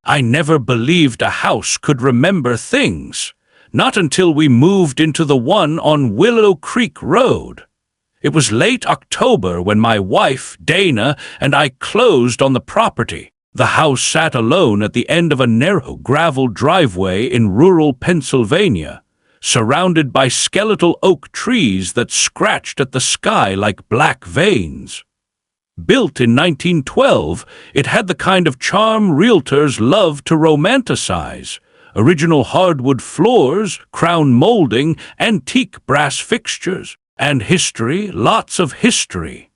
I never believed a house could remember things. Not until we moved into the one on Willow Creek Road. It was late October when my wife, Dana, and I closed on the property. The house sat alone at the end of a narrow gravel driveway in rural Pennsylvania, surrounded by skeletal oak trees that scratched at the sky like black veins. Built in 1912, it had the kind of charm realtors love to romanticize. Original hardwood floors, crown molding, antique brass fixtures, and history, lots of history.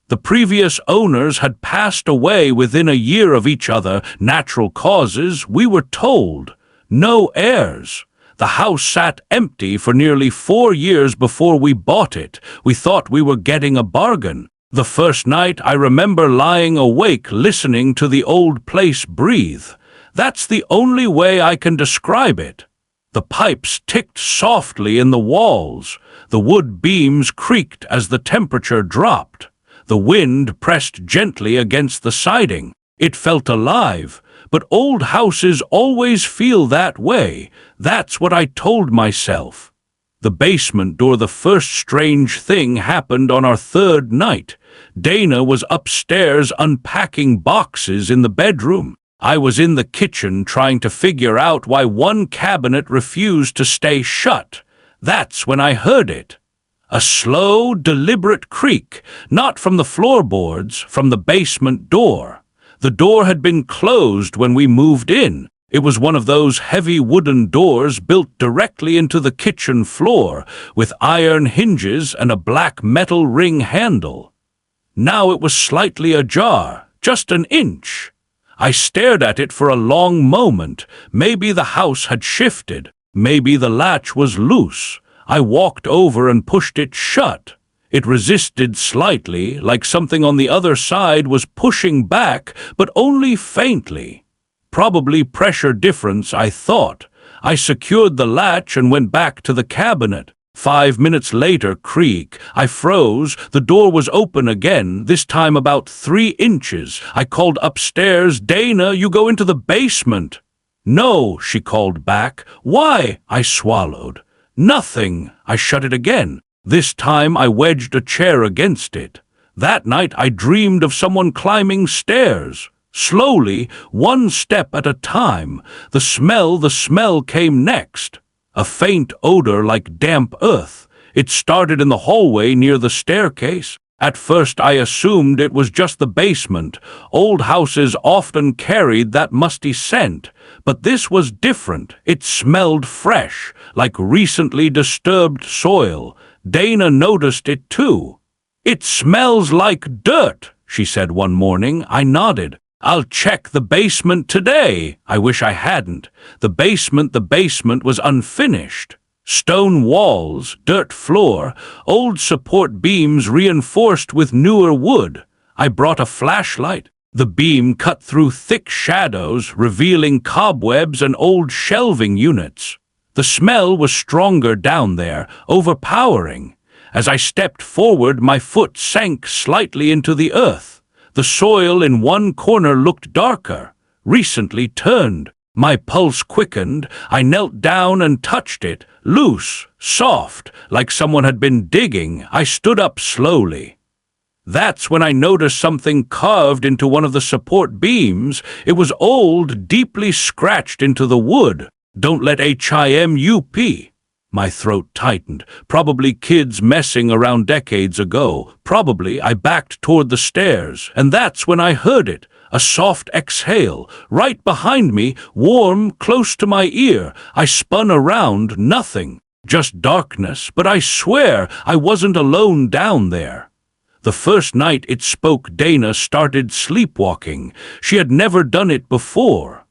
The previous owners had passed away within a year of each other, natural causes, we were told. No heirs. The house sat empty for nearly 4 years before we bought it. We thought we were getting a bargain. The first night I remember lying awake listening to the old place breathe. That's the only way I can describe it. The pipes ticked softly in the walls. The wood beams creaked as the temperature dropped. The wind pressed gently against the siding. It felt alive, but old houses always feel that way. That's what I told myself. The basement door, the first strange thing happened on our third night. Dana was upstairs unpacking boxes in the bedroom. I was in the kitchen trying to figure out why one cabinet refused to stay shut. That's when I heard it. A slow, deliberate creak, not from the floorboards, from the basement door. The door had been closed when we moved in. It was one of those heavy wooden doors built directly into the kitchen floor, with iron hinges and a black metal ring handle. Now it was slightly ajar, just an inch. I stared at it for a long moment. Maybe the house had shifted. Maybe the latch was loose. I walked over and pushed it shut. It resisted slightly, like something on the other side was pushing back, but only faintly. Probably pressure difference, I thought. I secured the latch and went back to the cabinet. 5 minutes later, creak. I froze. The door was open again, this time about 3 inches. I called upstairs, "Dana, you go into the basement." "No," she called back. "Why?" I swallowed. "Nothing." I shut it again. This time I wedged a chair against it. That night I dreamed of someone climbing stairs. Slowly, one step at a time. The smell came next. A faint odor like damp earth. It started in the hallway near the staircase. At first I assumed it was just the basement. Old houses often carried that musty scent. But this was different. It smelled fresh, like recently disturbed soil. Dana noticed it too. "It smells like dirt," she said one morning. I nodded. "I'll check the basement today." I wish I hadn't. The basement was unfinished. Stone walls, dirt floor, old support beams reinforced with newer wood. I brought a flashlight. The beam cut through thick shadows, revealing cobwebs and old shelving units. The smell was stronger down there, overpowering. As I stepped forward, my foot sank slightly into the earth. The soil in one corner looked darker, recently turned. My pulse quickened. I knelt down and touched it, loose, soft, like someone had been digging. I stood up slowly. That's when I noticed something carved into one of the support beams. It was old, deeply scratched into the wood. "Don't let HIMUP." My throat tightened. Probably kids messing around decades ago. Probably I backed toward the stairs, and that's when I heard it. A soft exhale, right behind me, warm, close to my ear. I spun around, nothing. Just darkness, but I swear I wasn't alone down there. The first night it spoke, Dana started sleepwalking. She had never done it before.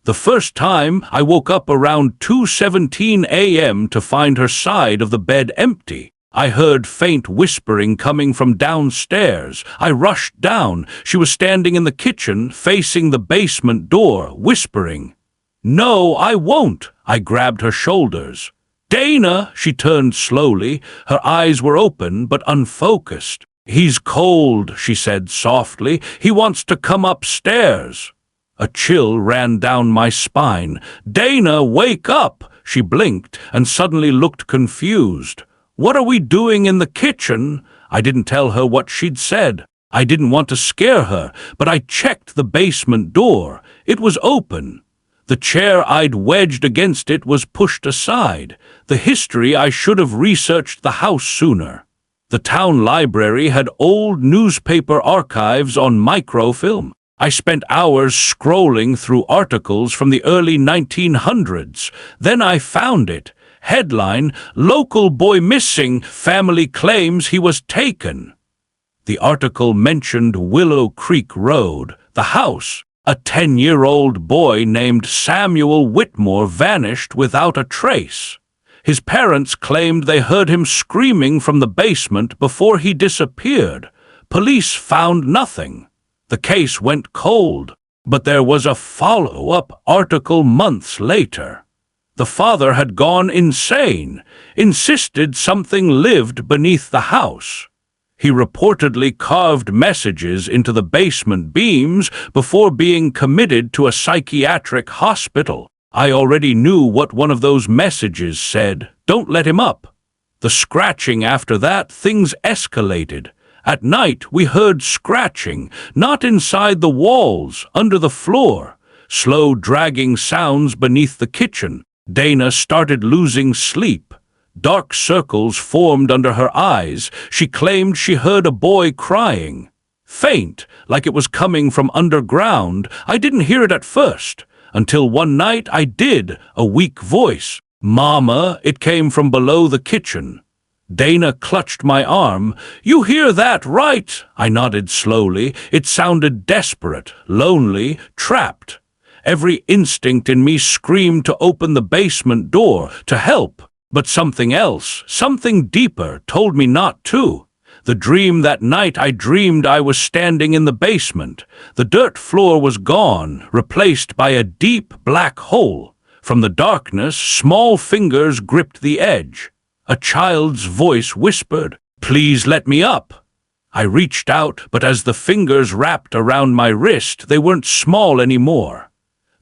The first time, I woke up around 2:17 a.m. to find her side of the bed empty. I heard faint whispering coming from downstairs. I rushed down. She was standing in the kitchen, facing the basement door, whispering. "No, I won't." I grabbed her shoulders. "Dana!" She turned slowly. Her eyes were open but unfocused. "He's cold," she said softly. "He wants to come upstairs." A chill ran down my spine. "Dana, wake up!" She blinked and suddenly looked confused. "What are we doing in the kitchen?" I didn't tell her what she'd said. I didn't want to scare her, but I checked the basement door. It was open. The chair I'd wedged against it was pushed aside. The history I should have researched the house sooner. The town library had old newspaper archives on microfilm. I spent hours scrolling through articles from the early 1900s. Then I found it. Headline: "Local boy missing, family claims he was taken." The article mentioned Willow Creek Road, the house. A 10-year-old boy named Samuel Whitmore vanished without a trace. His parents claimed they heard him screaming from the basement before he disappeared. Police found nothing. The case went cold, but there was a follow-up article months later. The father had gone insane, insisted something lived beneath the house. He reportedly carved messages into the basement beams before being committed to a psychiatric hospital. I already knew what one of those messages said: "Don't let him up." The scratching after that, things escalated. At night we heard scratching, not inside the walls, under the floor. Slow dragging sounds beneath the kitchen. Dana started losing sleep. Dark circles formed under her eyes. She claimed she heard a boy crying. Faint, like it was coming from underground. I didn't hear it at first, until one night I did, a weak voice. "Mama," it came from below the kitchen. Dana clutched my arm. "You hear that, right?" I nodded slowly. It sounded desperate, lonely, trapped. Every instinct in me screamed to open the basement door, to help. But something else, something deeper, told me not to. The dream that night, I dreamed I was standing in the basement. The dirt floor was gone, replaced by a deep black hole. From the darkness, small fingers gripped the edge. A child's voice whispered, "Please let me up." I reached out, but as the fingers wrapped around my wrist, they weren't small anymore.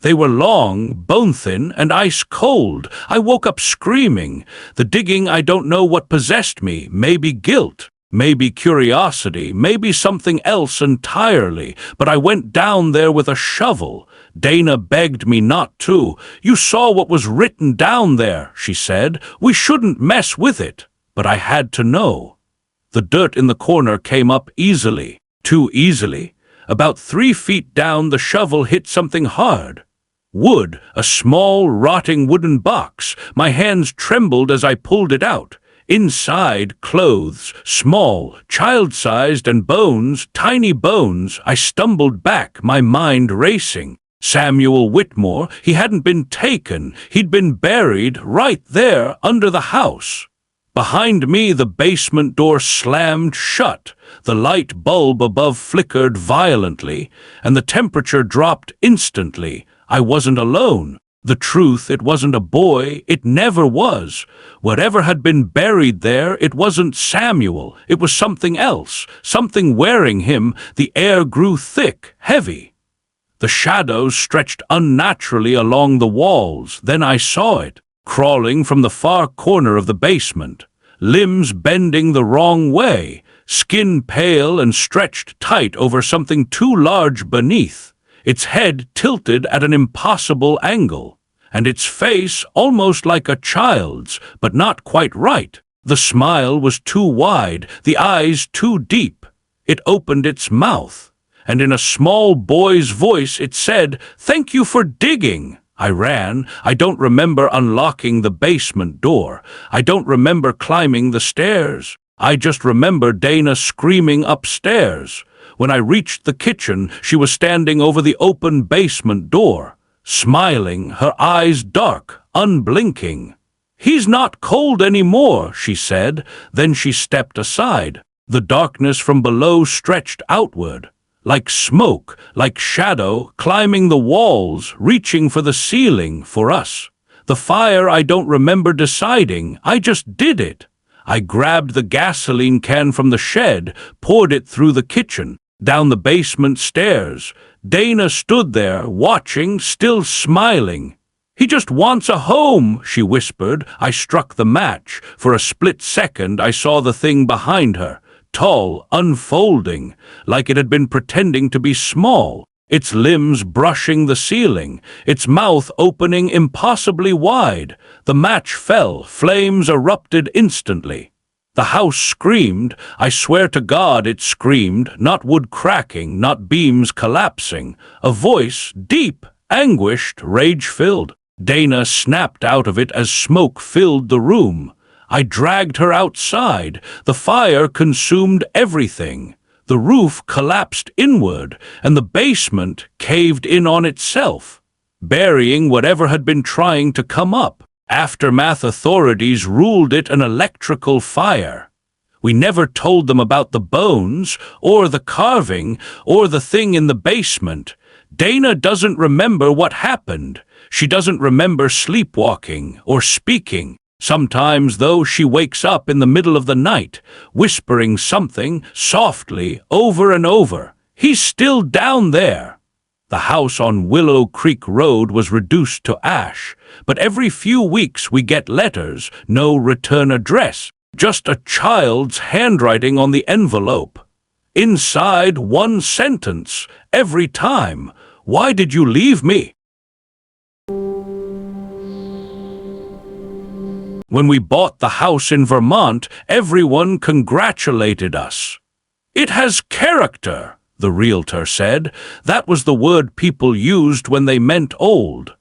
They were long, bone-thin, and ice-cold. I woke up screaming. The digging, I don't know what possessed me. Maybe guilt, maybe curiosity, maybe something else entirely. But I went down there with a shovel. Dana begged me not to. "You saw what was written down there," she said. "We shouldn't mess with it." But I had to know. The dirt in the corner came up easily, too easily. About 3 feet down, the shovel hit something hard. Wood, a small, rotting wooden box. My hands trembled as I pulled it out. Inside, clothes, small, child-sized, and bones, tiny bones. I stumbled back, my mind racing. Samuel Whitmore, he hadn't been taken. He'd been buried right there under the house. Behind me, the basement door slammed shut. The light bulb above flickered violently, and the temperature dropped instantly. I wasn't alone. The truth, it wasn't a boy. It never was. Whatever had been buried there, it wasn't Samuel. It was something else, something wearing him. The air grew thick, heavy. The shadows stretched unnaturally along the walls. Then I saw it, crawling from the far corner of the basement, limbs bending the wrong way, skin pale and stretched tight over something too large beneath. Its head tilted at an impossible angle, and its face almost like a child's, but not quite right. The smile was too wide, the eyes too deep. It opened its mouth, and in a small boy's voice it said, "Thank you for digging." I ran. I don't remember unlocking the basement door. I don't remember climbing the stairs. I just remember Dana screaming upstairs. When I reached the kitchen, she was standing over the open basement door, smiling, her eyes dark, unblinking. "He's not cold anymore," she said. Then she stepped aside. The darkness from below stretched outward, like smoke, like shadow, climbing the walls, reaching for the ceiling, for us. The fire, I don't remember deciding. I just did it. I grabbed the gasoline can from the shed, poured it through the kitchen. down the basement stairs. Dana stood there, watching, still smiling. "He just wants a home," she whispered. I struck the match. For a split second I saw the thing behind her, tall, unfolding, like it had been pretending to be small, its limbs brushing the ceiling, its mouth opening impossibly wide. The match fell, flames erupted instantly. The house screamed. I swear to God it screamed, not wood cracking, not beams collapsing. A voice, deep, anguished, rage-filled. Dana snapped out of it as smoke filled the room. I dragged her outside. The fire consumed everything. The roof collapsed inward, and the basement caved in on itself, burying whatever had been trying to come up. Aftermath authorities ruled it an electrical fire. We never told them about the bones, or the carving, or the thing in the basement. Dana doesn't remember what happened. She doesn't remember sleepwalking or speaking. Sometimes, though, she wakes up in the middle of the night, whispering something softly over and over. "He's still down there." The house on Willow Creek Road was reduced to ash, but every few weeks we get letters, no return address, just a child's handwriting on the envelope. Inside, one sentence, every time: "Why did you leave me?" When we bought the house in Vermont, everyone congratulated us. "It has character," the realtor said. That was the word people used when they meant old.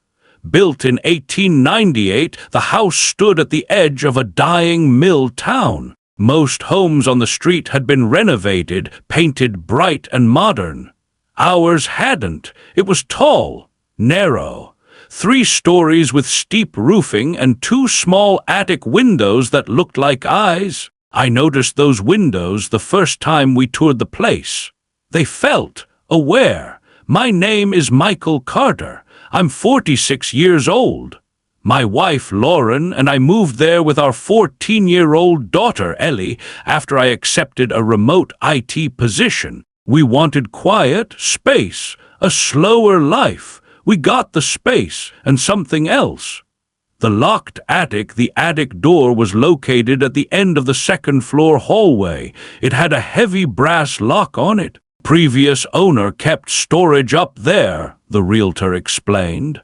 Built in 1898, the house stood at the edge of a dying mill town. Most homes on the street had been renovated, painted bright and modern. Ours hadn't. It was tall, narrow, 3 stories with steep roofing and 2 small attic windows that looked like eyes. I noticed those windows the first time we toured the place. They felt aware. "My name is Michael Carter. I'm 46 years old. My wife, Lauren, and I moved there with our 14-year-old daughter, Ellie, after I accepted a remote IT position. We wanted quiet, space, a slower life. We got the space and something else." The locked attic, the attic door, was located at the end of the second-floor hallway. It had a heavy brass lock on it. Previous owner kept storage up there, the realtor explained.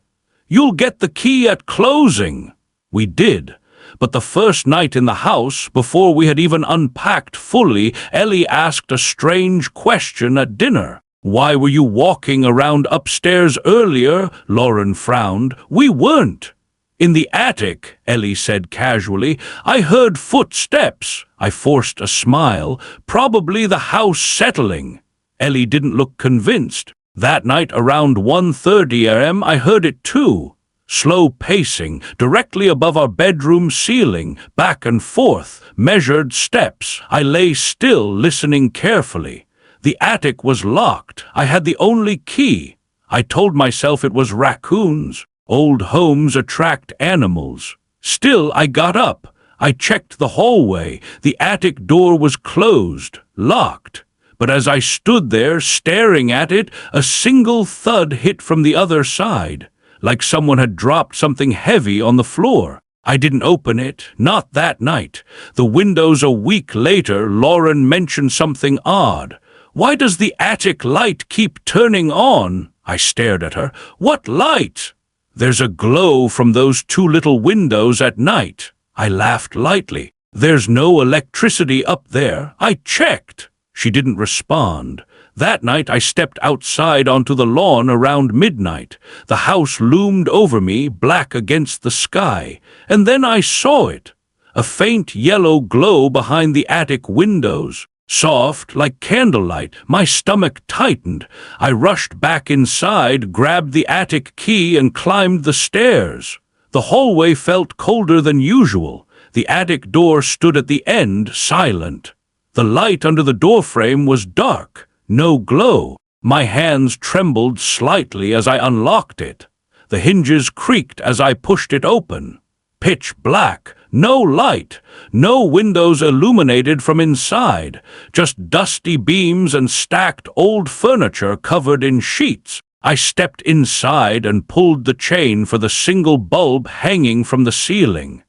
"You'll get the key at closing." We did. But the first night in the house, before we had even unpacked fully, Ellie asked a strange question at dinner. "Why were you walking around upstairs earlier?" Lauren frowned. "We weren't." "In the attic," Ellie said casually. "I heard footsteps." I forced a smile. "Probably the house settling." Ellie didn't look convinced. "That night around 1:30 a.m. I heard it too. Slow pacing, directly above our bedroom ceiling, back and forth, measured steps. I lay still, listening carefully. The attic was locked. I had the only key. I told myself it was raccoons. Old homes attract animals. Still, I got up. I checked the hallway. The attic door was closed, locked. But as I stood there, staring at it, a single thud hit from the other side, like someone had dropped something heavy on the floor. I didn't open it, not that night. The windows a week later, Lauren mentioned something odd. "Why does the attic light keep turning on?" I stared at her. "What light?" "There's a glow from those 2 little windows at night." I laughed lightly. "There's no electricity up there. I checked." She didn't respond. That night I stepped outside onto the lawn around midnight. The house loomed over me, black against the sky. And then I saw it. A faint yellow glow behind the attic windows. Soft, like candlelight. My stomach tightened. I rushed back inside, grabbed the attic key, and climbed the stairs. The hallway felt colder than usual. The attic door stood at the end, silent. The light under the doorframe was dark, no glow. My hands trembled slightly as I unlocked it. The hinges creaked as I pushed it open. Pitch black, no light, no windows illuminated from inside, just dusty beams and stacked old furniture covered in sheets. I stepped inside and pulled the chain for the single bulb hanging from the ceiling.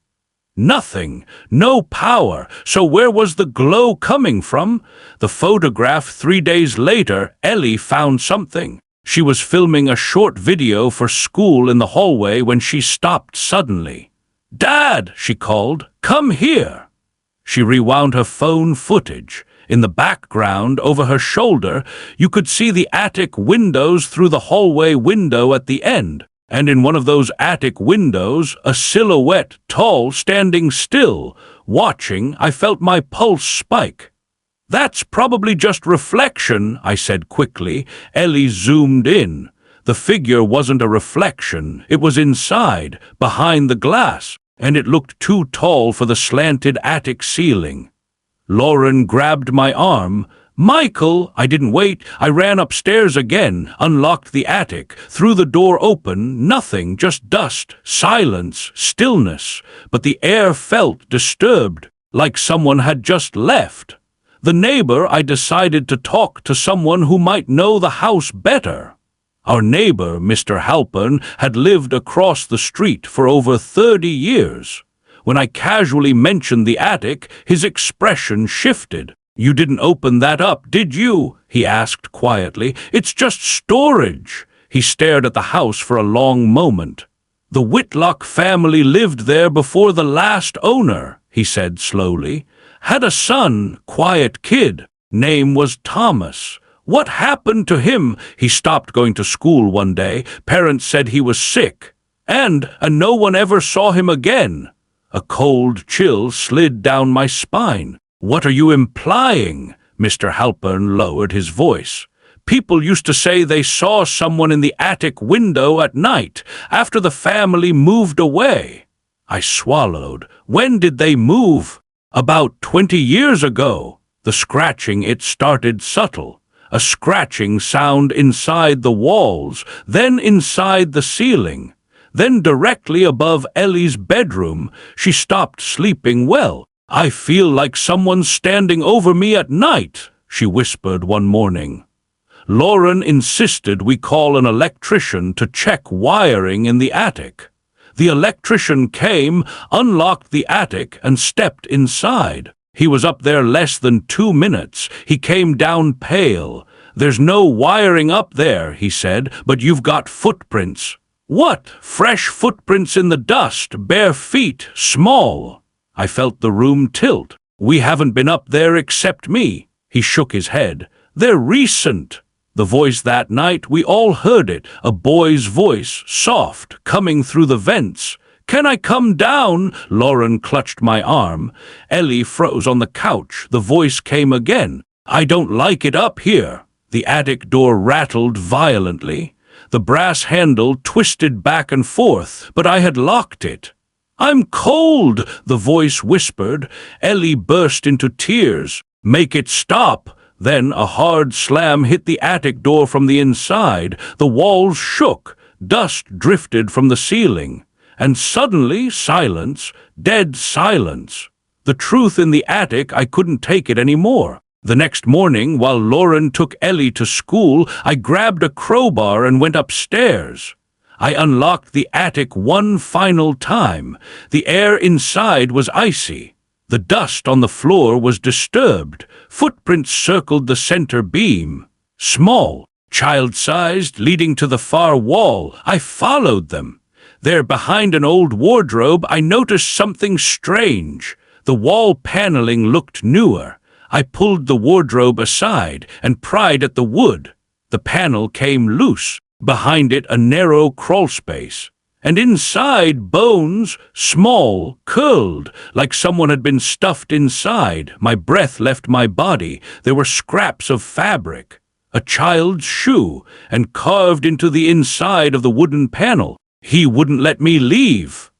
Nothing, no power, so where was the glow coming from? The photograph 3 days later, Ellie found something. She was filming a short video for school in the hallway when she stopped suddenly. "Dad," she called, "come here." She rewound her phone footage. In the background, over her shoulder, you could see the attic windows through the hallway window at the end. And in one of those attic windows, a silhouette, tall, standing still. Watching, I felt my pulse spike. "That's probably just reflection," I said quickly. Ellie zoomed in. The figure wasn't a reflection. It was inside, behind the glass, and it looked too tall for the slanted attic ceiling. Lauren grabbed my arm. "Michael!" I didn't wait. I ran upstairs again, unlocked the attic, threw the door open. Nothing, just dust, silence, stillness. But the air felt disturbed, like someone had just left. The neighbor, I decided to talk to someone who might know the house better. Our neighbor, Mr. Halpern, had lived across the street for over 30 years. When I casually mentioned the attic, his expression shifted. "You didn't open that up, did you?" he asked quietly. "It's just storage." He stared at the house for a long moment. "The Whitlock family lived there before the last owner," he said slowly. "Had a son, quiet kid. Name was Thomas. What happened to him? He stopped going to school one day. Parents said he was sick. And no one ever saw him again." A cold chill slid down my spine. "What are you implying?" Mr. Halpern lowered his voice. "People used to say they saw someone in the attic window at night, after the family moved away." I swallowed. "When did they move?" "About 20 years ago." The scratching, it started subtle. A scratching sound inside the walls, then inside the ceiling. Then directly above Ellie's bedroom. She stopped sleeping well. "I feel like someone's standing over me at night," she whispered one morning. Lauren insisted we call an electrician to check wiring in the attic. The electrician came, unlocked the attic, and stepped inside. He was up there less than 2 minutes. He came down pale. "There's no wiring up there," he said, "but you've got footprints." "What? Fresh footprints in the dust, bare feet, small." I felt the room tilt. "We haven't been up there except me." He shook his head. "They're recent." The voice that night, we all heard it, a boy's voice, soft, coming through the vents. "Can I come down?" Lauren clutched my arm. Ellie froze on the couch. The voice came again. "I don't like it up here." The attic door rattled violently. The brass handle twisted back and forth, but I had locked it. "I'm cold," the voice whispered. Ellie burst into tears. "Make it stop." Then a hard slam hit the attic door from the inside. The walls shook. Dust drifted from the ceiling. And suddenly, silence, dead silence. The truth in the attic, I couldn't take it anymore. The next morning, while Lauren took Ellie to school, I grabbed a crowbar and went upstairs. I unlocked the attic one final time. The air inside was icy. The dust on the floor was disturbed. Footprints circled the center beam. Small, child-sized, leading to the far wall. I followed them. There, behind an old wardrobe, I noticed something strange. The wall paneling looked newer. I pulled the wardrobe aside and pried at the wood. The panel came loose. Behind it, a narrow crawlspace. And inside, bones, small, curled, like someone had been stuffed inside. My breath left my body. There were scraps of fabric. A child's shoe, and carved into the inside of the wooden panel. He wouldn't let me leave.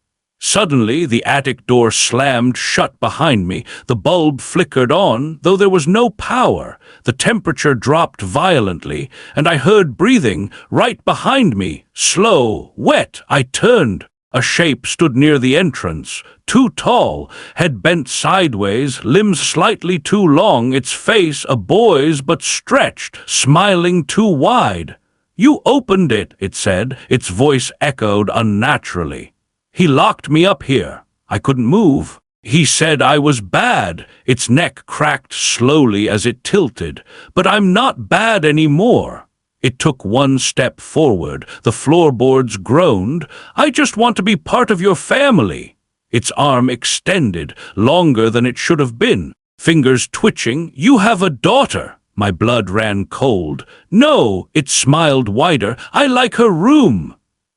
Suddenly, the attic door slammed shut behind me. The bulb flickered on, though there was no power. The temperature dropped violently, and I heard breathing right behind me. Slow, wet. I turned. A shape stood near the entrance, too tall, head bent sideways, limbs slightly too long, its face a boy's but stretched, smiling too wide. "You opened it," it said, its voice echoed unnaturally. "He locked me up here. I couldn't move. He said I was bad." Its neck cracked slowly as it tilted. "But I'm not bad anymore." It took one step forward. The floorboards groaned. "I just want to be part of your family." Its arm extended, longer than it should have been, fingers twitching. "You have a daughter." My blood ran cold. "No," it smiled wider. "I like her room."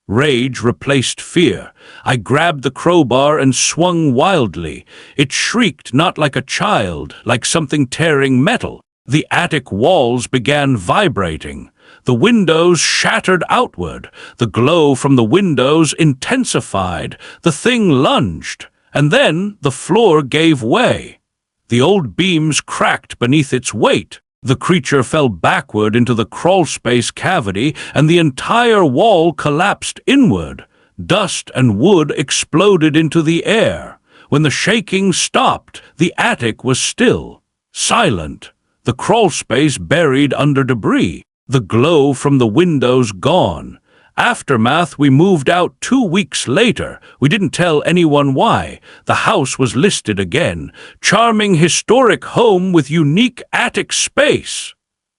Rage replaced fear. I grabbed the crowbar and swung wildly. It shrieked not like a child, like something tearing metal. The attic walls began vibrating. The windows shattered outward. The glow from the windows intensified. The thing lunged, and then the floor gave way. The old beams cracked beneath its weight. The creature fell backward into the crawlspace cavity, and the entire wall collapsed inward. Dust and wood exploded into the air. When the shaking stopped, the attic was still, silent. The crawlspace buried under debris. The glow from the windows gone. Aftermath: we moved out 2 weeks later. We didn't tell anyone why. The house was listed again. Charming historic home with unique attic space.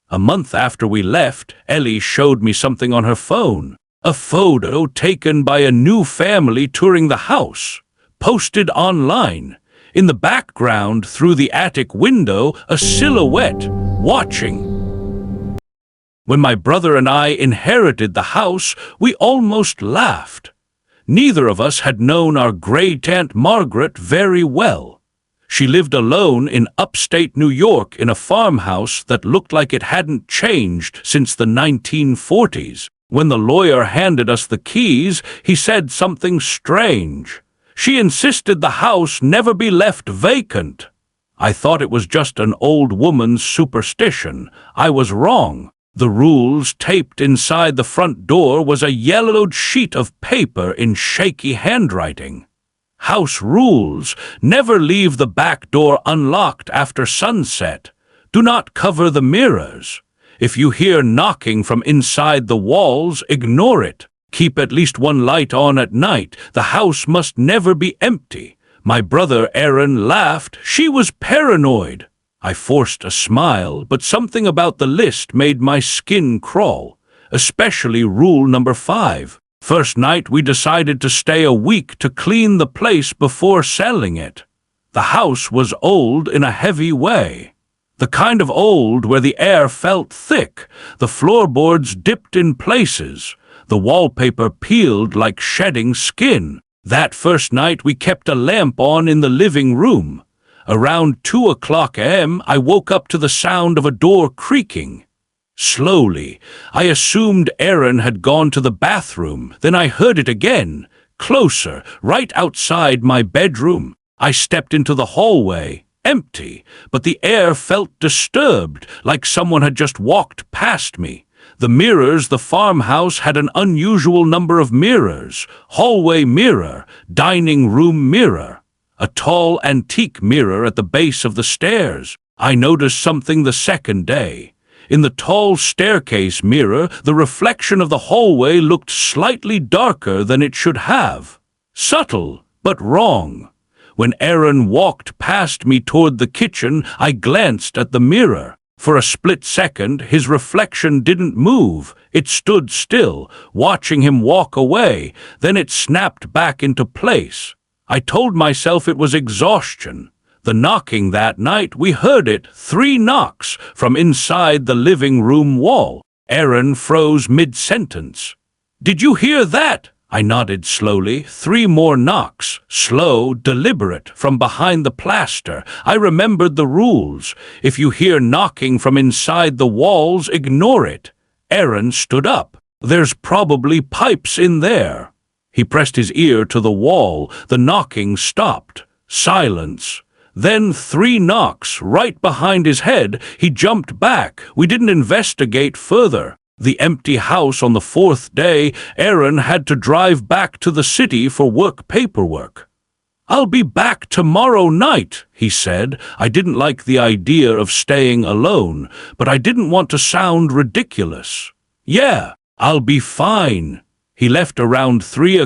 A month after we left, Ellie showed me something on her phone. A photo taken by a new family touring the house. Posted online. In the background, through the attic window, a silhouette, watching. When my brother and I inherited the house, we almost laughed. Neither of us had known our great-aunt Margaret very well. She lived alone in upstate New York in a farmhouse that looked like it hadn't changed since the 1940s. When the lawyer handed us the keys, he said something strange. She insisted the house never be left vacant. I thought it was just an old woman's superstition. I was wrong. The rules taped inside the front door was a yellowed sheet of paper in shaky handwriting. House rules: never leave the back door unlocked after sunset. Do not cover the mirrors. If you hear knocking from inside the walls, ignore it. Keep at least one light on at night. The house must never be empty. My brother Aaron laughed. She was paranoid. I forced a smile, but something about the list made my skin crawl, especially rule number 5. First night we decided to stay a week to clean the place before selling it. The house was old in a heavy way. The kind of old where the air felt thick, the floorboards dipped in places, the wallpaper peeled like shedding skin. That first night we kept a lamp on in the living room. Around 2 a.m. I woke up to the sound of a door creaking. Slowly, I assumed Aaron had gone to the bathroom. Then I heard it again, closer, right outside my bedroom. I stepped into the hallway, empty, but the air felt disturbed, like someone had just walked past me. The mirrors: the farmhouse had an unusual number of mirrors. Hallway mirror, dining room mirror. A tall antique mirror at the base of the stairs. I noticed something the second day. In the tall staircase mirror, the reflection of the hallway looked slightly darker than it should have. Subtle, but wrong. When Aaron walked past me toward the kitchen, I glanced at the mirror. For a split second, his reflection didn't move. It stood still, watching him walk away. Then it snapped back into place. I told myself it was exhaustion. The knocking that night, we heard it, 3 knocks from inside the living room wall. Aaron froze mid-sentence. "Did you hear that?" I nodded slowly. 3 more knocks, slow, deliberate, from behind the plaster. I remembered the rules. If you hear knocking from inside the walls, ignore it. Aaron stood up. "There's probably pipes in there." He pressed his ear to the wall. The knocking stopped. Silence. Then 3 knocks right behind his head. He jumped back. We didn't investigate further. The empty house on the fourth day, Aaron had to drive back to the city for work paperwork. "I'll be back tomorrow night," he said. I didn't like the idea of staying alone, but I didn't want to sound ridiculous. "Yeah, I'll be fine." He left around 3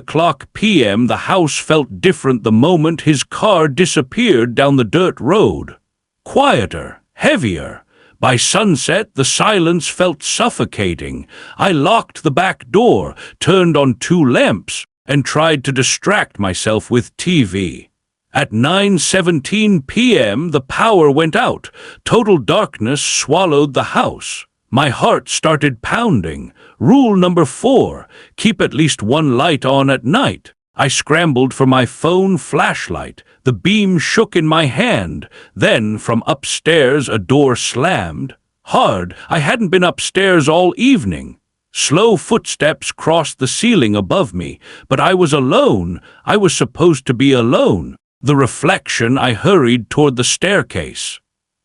p.m. The house felt different the moment his car disappeared down the dirt road. Quieter, heavier. By sunset, the silence felt suffocating. I locked the back door, turned on 2 lamps, and tried to distract myself with TV. At 9:17 p.m., the power went out. Total darkness swallowed the house. My heart started pounding. Rule number 4, keep at least 1 light on at night. I scrambled for my phone flashlight. The beam shook in my hand. Then, from upstairs, a door slammed. Hard. I hadn't been upstairs all evening. Slow footsteps crossed the ceiling above me, but I was alone. I was supposed to be alone. The reflection, I hurried toward the staircase.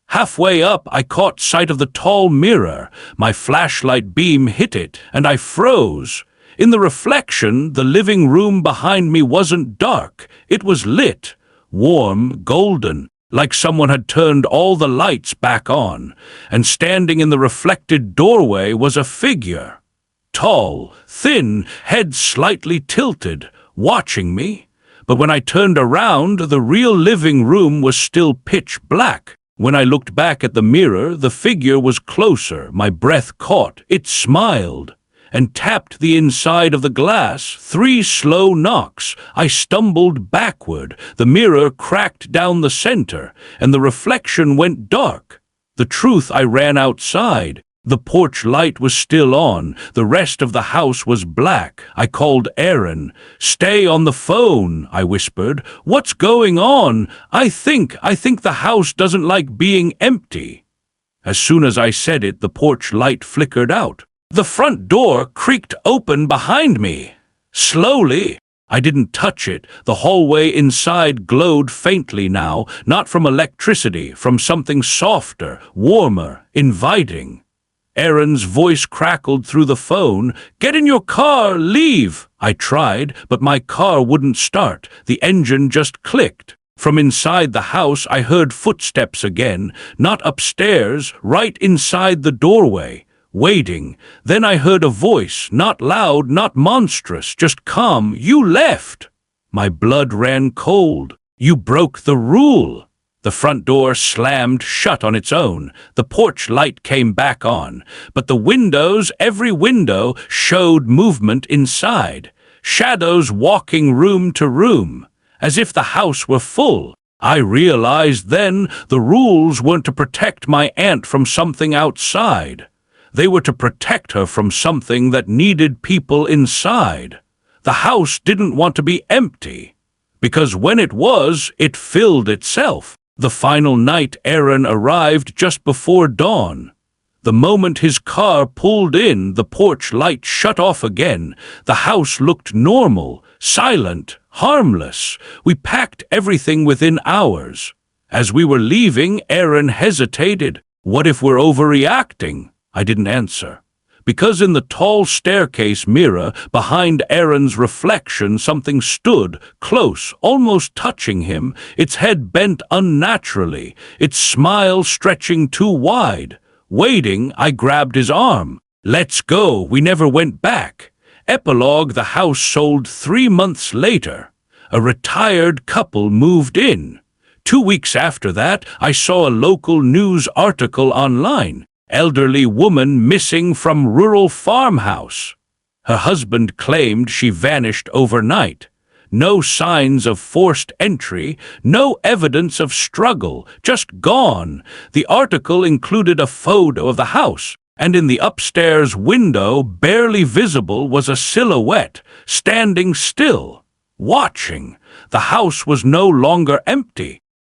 Halfway up, I caught sight of the tall mirror. My flashlight beam hit it, and I froze. In the reflection, the living room behind me wasn't dark. It was lit, warm, golden, like someone had turned all the lights back on. And standing in the reflected doorway was a figure. Tall, thin, head slightly tilted, watching me. But when I turned around, the real living room was still pitch black. When I looked back at the mirror, the figure was closer. My breath caught. It smiled and tapped the inside of the glass. 3 slow knocks. I stumbled backward. The mirror cracked down the center, and the reflection went dark. The truth, I ran outside. The porch light was still on. The rest of the house was black. I called Aaron. "Stay on the phone," I whispered. "What's going on? I think the house doesn't like being empty." As soon as I said it, the porch light flickered out. The front door creaked open behind me. Slowly. I didn't touch it. The hallway inside glowed faintly now, not from electricity, from something softer, warmer, inviting. Aaron's voice crackled through the phone. "Get in your car, leave!" I tried, but my car wouldn't start. The engine just clicked. From inside the house, I heard footsteps again, not upstairs, right inside the doorway. Waiting. Then I heard a voice, not loud, not monstrous, just calm. "You left!" My blood ran cold. "You broke the rule!" The front door slammed shut on its own. The porch light came back on, but the windows, every window, showed movement inside. Shadows walking room to room, as if the house were full. I realized then the rules weren't to protect my aunt from something outside. They were to protect her from something that needed people inside. The house didn't want to be empty, because when it was, it filled itself. The final night, Aaron arrived just before dawn. The moment his car pulled in, the porch light shut off again. The house looked normal, silent, harmless. We packed everything within hours. As we were leaving, Aaron hesitated. "What if we're overreacting?" I didn't answer. Because in the tall staircase mirror, behind Aaron's reflection, something stood, close, almost touching him, its head bent unnaturally, its smile stretching too wide. Waiting, I grabbed his arm. "Let's go, we never went back." Epilogue: the house sold 3 months later. A retired couple moved in. 2 weeks after that, I saw a local news article online. Elderly woman missing from rural farmhouse. Her husband claimed she vanished overnight. No signs of forced entry, no evidence of struggle, just gone. The article included a photo of the house, and in the upstairs window, barely visible, was a silhouette, standing still, watching. The house was no longer empty.